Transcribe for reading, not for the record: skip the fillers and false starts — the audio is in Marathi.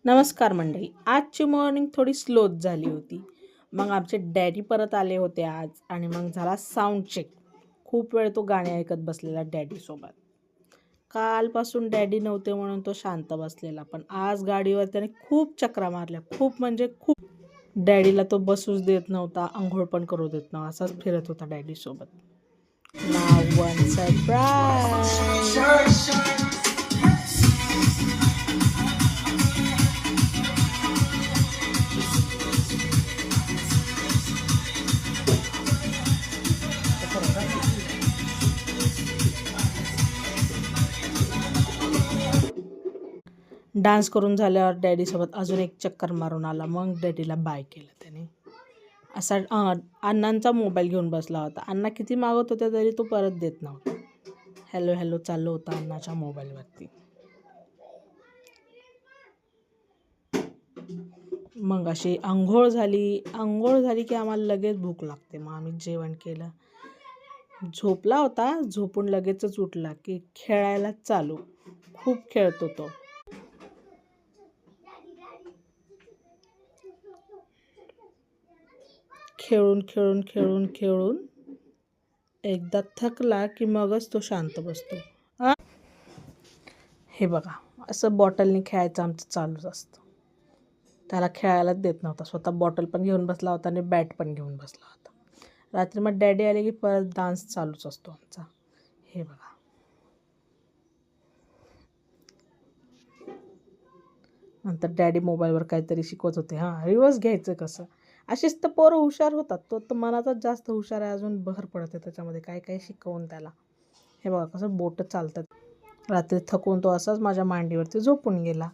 नमस्कार मंडळी. आजची मॉर्निंग थोडी स्लोच झाली होती. मग आमचे डॅडी परत आले होते आज आणि मग झाला साऊंड चेक. खूप वेळ तो गाणे ऐकत बसलेला डॅडीसोबत. कालपासून डॅडी नव्हते म्हणून तो शांत बसलेला, पण आज गाडीवर त्याने खूप चक्रा मारल्या. खूप म्हणजे खूप. डॅडीला तो बसूच देत नव्हता, आंघोळ पण करू देत नव्हता. असाच फिरत होता डॅडीसोबत. नाव वन सरप्राईज. डान्स करून झाल्यावर डॅडीसोबत अजून एक चक्कर मारून आला. मग डॅडीला बाय केलं त्याने. असा अण्णांचा मोबाईल घेऊन बसला होता. अण्णा किती मागत होते तरी तो परत देत नव्हता. हॅलो हॅलो चालू होता अण्णाच्या मोबाईलवरती. मग अशी आंघोळ झाली की आम्हाला लगेच भूक लागते. मग आम्ही जेवण केलं. झोपला होता, झोपून लगेचच उठला की खेळायला चालू. खूप खेळतो तो. खेळून एकदा थकला की मगच तो शांत बसतो. हे बघा, असं बॉटलनी खेळायचं आमचं चालूच असतं. त्याला खेळायलाच देत नव्हता. स्वतः बॉटल पण घेऊन बसला होता आणि बॅट पण घेऊन बसला होता. रात्री मग डॅडी आले की परत डान्स चालूच असतो आमचा. हे बघा, नंतर डॅडी मोबाईलवर काहीतरी शिकवत होते. रिवर्स घ्यायचं कसं. अशीच तर पोरं हुशार होतात. तो तर मनातच जास्त हुशार आहे. अजून भर पडते त्याच्यामध्ये काय काय शिकवून त्याला. हे बघा कसं बोटं चालतात. रात्री थकून तो असाच माझ्या मांडीवरती झोपून गेला.